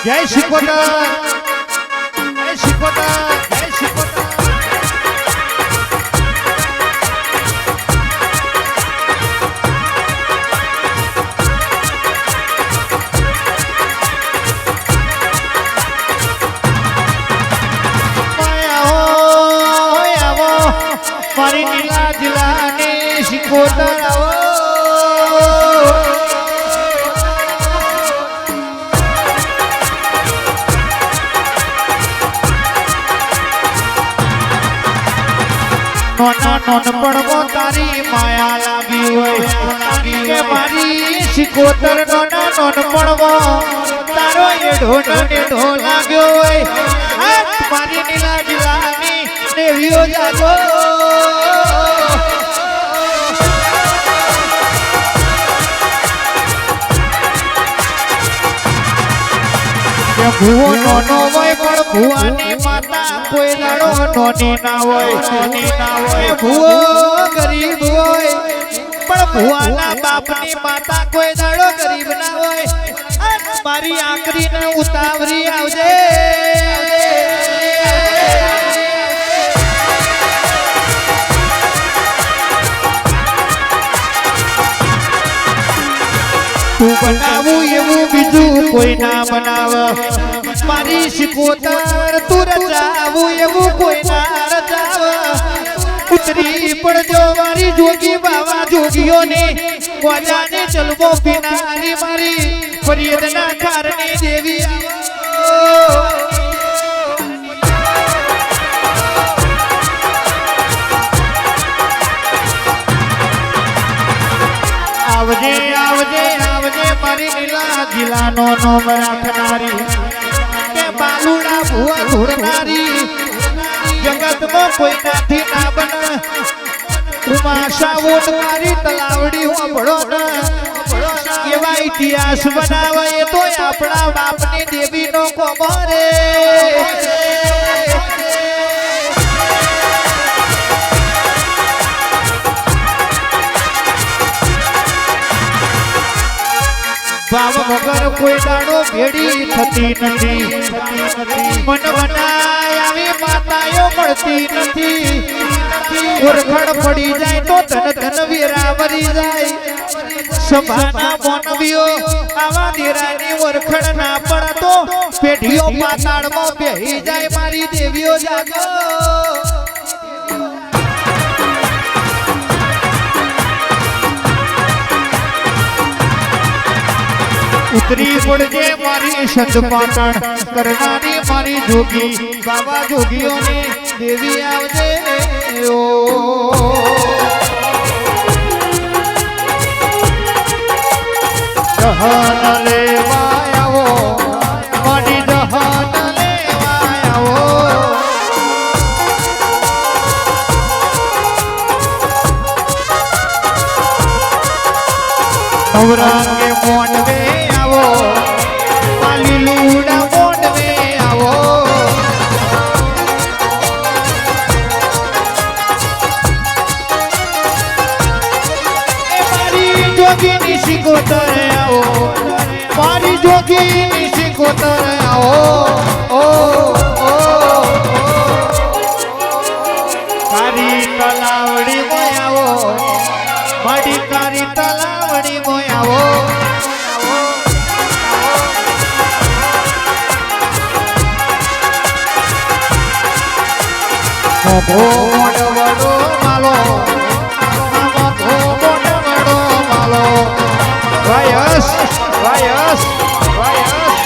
જય શિકોતર, જય શિકોતર, જય શિકોતર. મારી નીલા જિલ્લાની શિકોતર આવો. નોનપણમાં તારી માયા લાગી હોય કે મારી શિકોતર નોનપણમાં તારો એઢો લાગ્યો હોય. મારી નીલા જિલ્લાની દેવીઓ જાગો. ભૂવો નોનો હોય પણ ભૂવાની માતા કોઈ દાડો નોની ના હોય. ભૂવો ગરીબ હોય પણ ભૂવાના બાપની માતા કોઈ દાડો ગરીબ ના હોય. મારી આકરીને ઉતાવરી આવજે. તું બનાવું એવું બીજું કોઈ ના બનાવ. મારી શિકોતર તું રચાવું એવું કોઈ ના રચાવ. ઉતરી પડજો મારી જોગી બાવા જોગીઓની ગોજાની ચલવો પીનારી મારી ફરિયાદના કારણે દેવી આવજે આવજે આવજે મારી નીલા જિલ્લાનો નોમ રાખનારી કે બાલુડા ભુવા ધોરનારી જગતમાં કોઈ નાથી ના બને. ઉમાશા ઓટ મારી તલાવડી હોંભળો એવા ઇતિહાસ બનાવે એ તો આપણા બાપની દેવીનો કોમરે. ભાવ વગર કોઈ દાડો ભેડી થતી નથી. મન બનાય આવી માતાઓ મળતી નથી. ઓરખડ પડી જાય તો ધન ધન વેરાવરી જાય. સભાના મોનવીઓ આવા દેરાની ઓરખડ ના પડતો પેઢીઓ પાતાળમાં બેહી જાય. મારી દેવીઓ જાગો. ઉતરી પડજે મારી સંત પાટણ કરનારી મારી જોગી બાબા જોગીઓની દેવી આવજે. જહન લેવા આવો મારી જહન લેવા આવો. નવરાંગે મોનવે લીલુડા મોડવે આવો. મારી જોગીની શિકોતર આવો. મારી જોગીની શિકોતર આવો. મારી તલાવડી મોય આવો. મારી તારી તલાવડી મોય આવો. મોડવડો માલો મોડવડો માલો. વાયસ વાયસ વાયસ.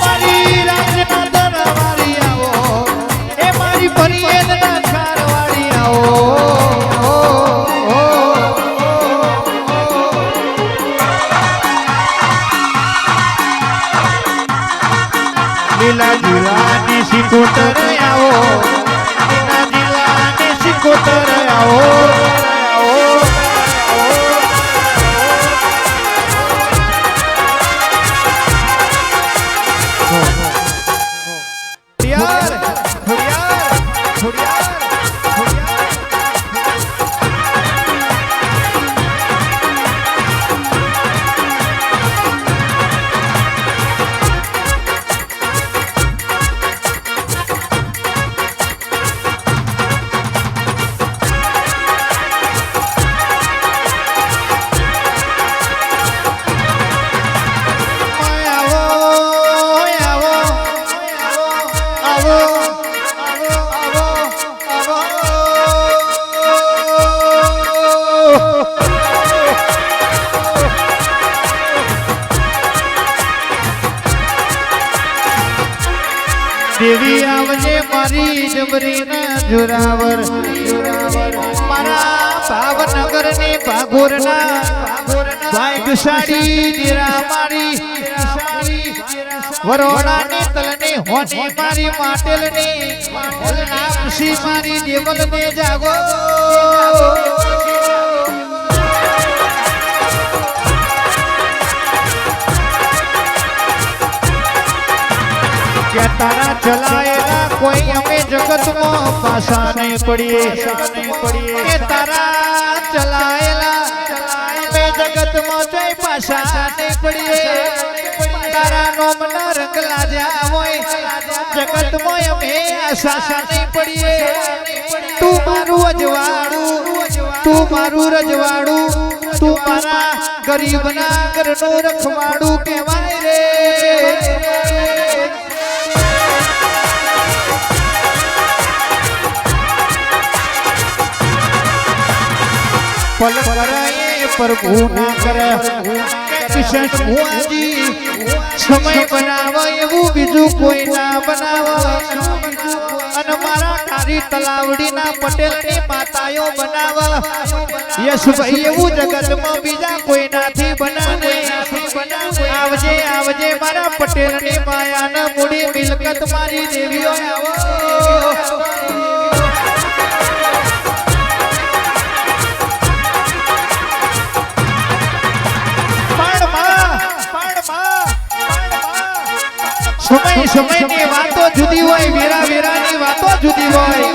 મારી રાજના દરવાળી આવો. એ મારી ફરિયાદના ખારવાળી આવો. લીલા જિલ્લાની શિકોતર આવો. લીલા જિલ્લાની શિકોતર આવો. દેવી આવજે મારી જબરીના જોરાવર મારા ભાવનગર ની ભાગોરના ભાગશાળી જીરા મારી વરોડાની તલની હોની મારી માટેલની હલના ખુશી મારી દેવલને જાગો કે તારા ચલાયેલા કોઈ અમે જગતમાં પાછા નહીં પડીએ કે તારા ચલાયેલા અમે જગતમાં જઈ પાછા નહીં પડીએ તારા નોમના રંગ લાજ્યા હોય જગતમાં અમે આશા નહીં પડીએ તું મારું અજવાળું તું મારું રજવાડું તું મારા ગરીબના ઘરનું રખવાડું કહેવાય રે પલ કરાએ પ્રભુ ના કરે કિશન ભુવાજી સમય બનાવે એવું બીજું કોઈ ના બનાવે અને મારા તારી તલાવડીના પટેલની માતાઓ બનાવે યશભાઈ એવું જગતમાં બીજા કોઈ નાથી બનાવે આવજે આવજે મારા પટેલની માયાના મૂડી મિલકત મારી દેવીઓ આવો સમય સમયની વાતો જુદી હોય વેરા વેરાની વાતો જુદી હોય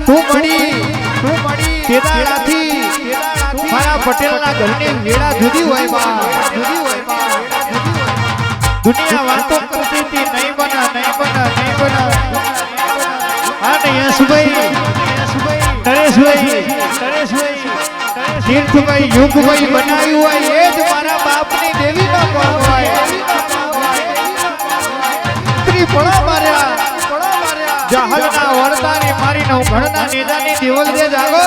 તું મળી કેદારાથી મારા પટેલના ઘરની વેળા જુદી હોય બા દુનિયા વાતો કરતી હતી નહીં બના અને યશભાઈ નરેશભાઈ તીર્થભાઈ યુગભાઈ બનાવ્યું હોય એ જ મારા બાપની દેવી નો કોણ હોય પડા માર્યા જહલના વરદાની મારી નવ ઘણના નેજાની દેવલ દે જાગો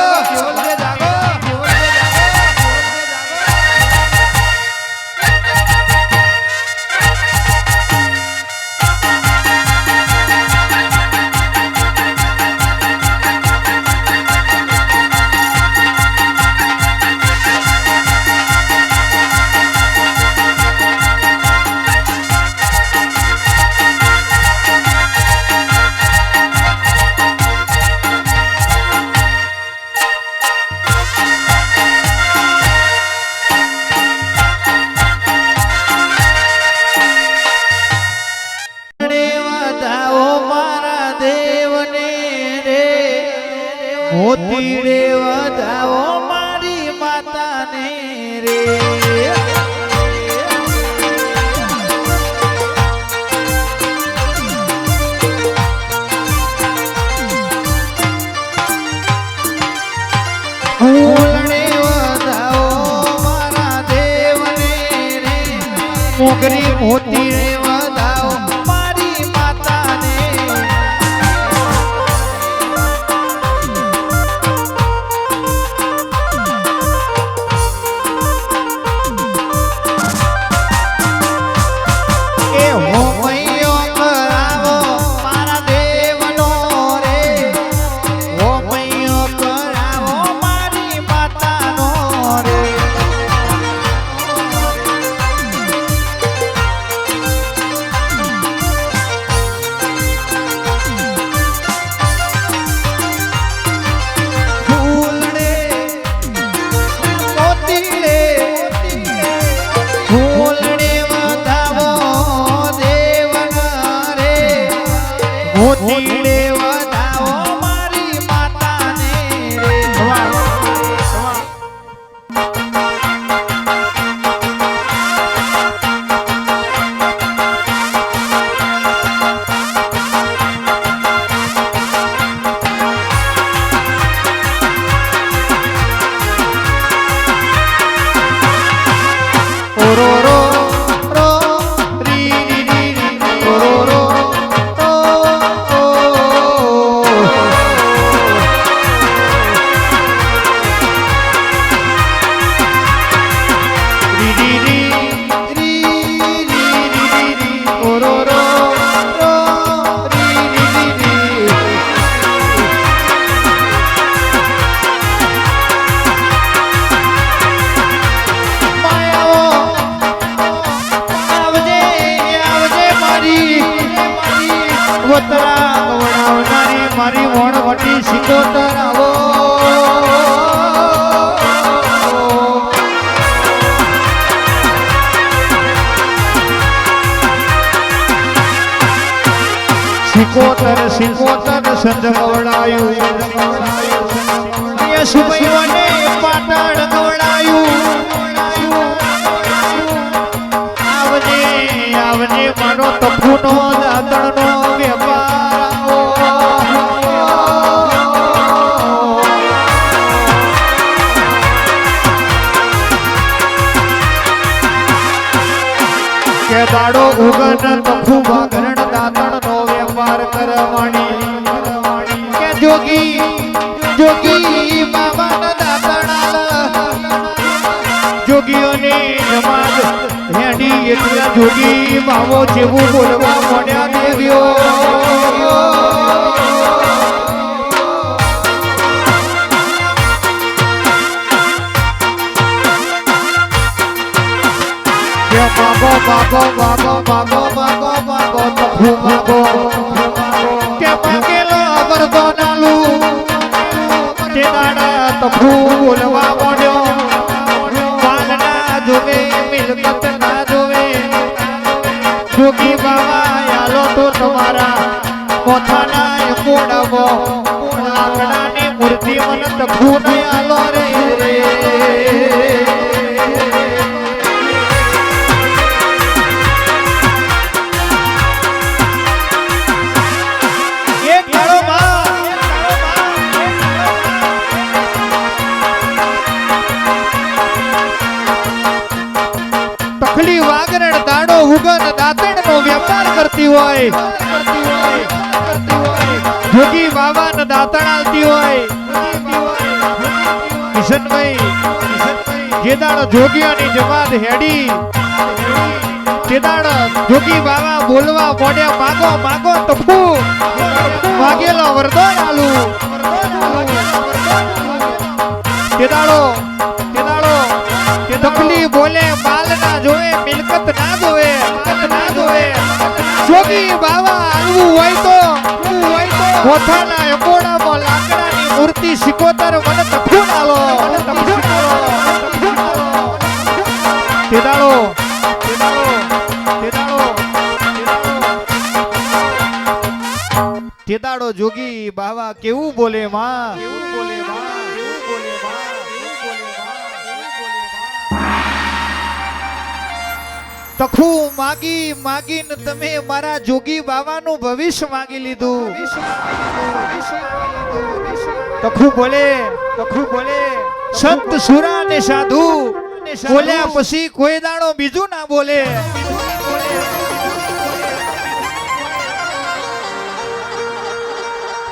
મોતી રે વધાવો મારી માતાને રે ફૂલને વધાવો મારા દેવને રે મોગરી મોતી રે વધાવો મારી માતાને રો રો સિકોતર સંજવડાયું યશુભાઈઓને પાટણ ગવડાયું આવજે આવજે મારો તપુનો દાતણનો વેપાર કે દાડો ઉગન તપુ વાગરણ દાતણનો વેપાર કરવાની કે જોગી બાબાના દાતણા જોગીઓને નમાજ હેડી એટલા જોગી બાવો જેવું બોલવા મોડ્યા દેવ્યો માગો તપુ માગો કે માગેલો વરદો નાલુ તે દાડા તપુ બોલવા મોડ્યો માલ ના જોવે મિલકત ના જોવે જોગી બાબા આલો તો તમારા મોથાના મોડાવો લાકડાની મૂર્તિ મન તપુ ને આલો રે તખલી વાગરણ દાડો ઉગન દાતણ નો વેપાર કરતી હોય જોગી બાબા ને દાતણ આલતી હોય કિશનભાઈ જે દાડો જોગીઓની જમાત હેડી તે દાડો જોગી બાબા બોલવા મોડ્યા માગો માગો તપુ માગેલો વરદાન આલુ તે દાડો તકલી બોલે માલ ના જોવે મિલકત ના જોવે જોગી બાવા આલવું હોય તો મોથાના એકોડામાં લાકડાની મૂર્તિ સિકોતર મને તપુ નાલો તેદાડો જોગી બાવા કેવું બોલે માં તખુ માગીને તમે મારા જોગી બાવાનું ભવિષ્ય માગી લીધું તખુ બોલે સંત સુરા ને સાધુ બોલ્યા પછી કોઈ દાડો બીજું ના બોલે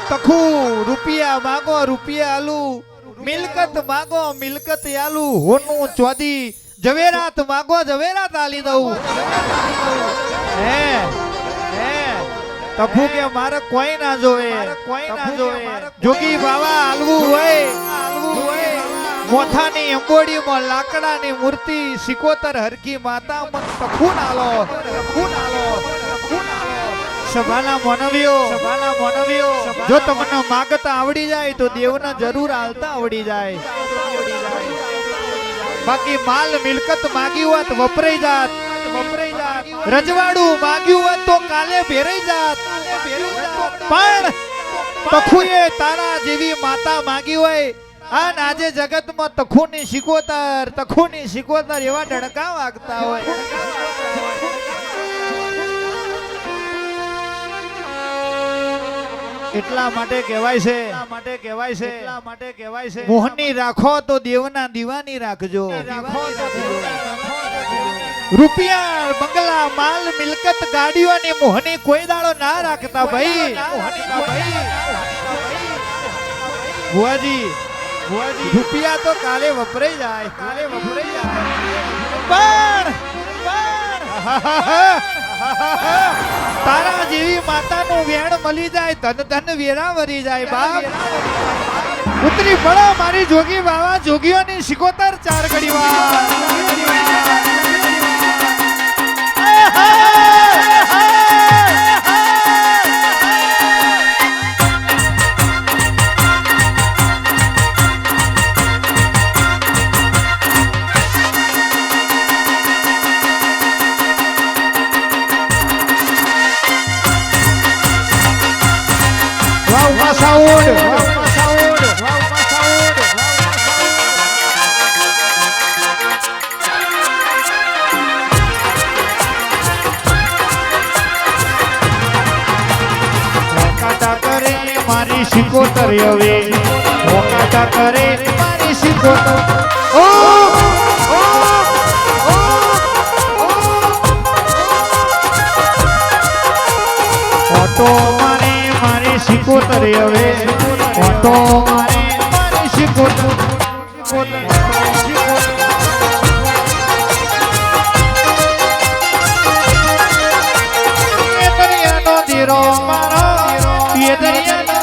તખુ રૂપિયા માગો રૂપિયા આલુ મિલકત માગો મિલકત આલુ હોનું ચોદી જવેરાત માગો જવેરાત આલી દઉં તફુ કે મારે કોઈ ના જોવે જોગી બાવા આલવું હોય મોથાની અંબોડીમાં લાકડાની મૂર્તિ સિકોતર હરકી માતા મન તફુ નાલો સભાના મોનવીઓ જો તમને માગતા આવડી જાય તો દેવને જરૂર આલતા આવડી જાય બાકી માલ મિલકત માગી હોત વપરાઈ જાત રજવાડું માગ્યું હોત તો કાલે ભેરાઈ જાત પણ તખુએ તારા જેવી માતા માગી હોય અને આજે જગતમાં તખુની સિકોતર એવા ડણકા વાગતા હોય એટલા માટે કહેવાય છે મોહની રાખો તો દેવના દીવાની રાખજો રૂપિયા બંગલા માલ મિલકત ગાડીઓની મોહની કોઈ દાડો ના રાખતા ભાઈ ભુવાજી રૂપિયા તો કાલે વપરાઈ જાય પણ તારા જેવી માતાનું વેણ મળી જાય ધન વેરા વરી જાય બાપ ઉતરી પડો મારી જોગી બાવા જોગીઓની સિકોતર ચાર ઘડી વાર સાઉન્ડ કરે મારી શિકોતર હવે મોકાટા કરે મારી શિકોતર ઓ ઓટો મારે મારી શિકોતર હવે ઓટો મારે મારી શિકોતર એ દરિયાનો દીરો મારો એ દરિયાનો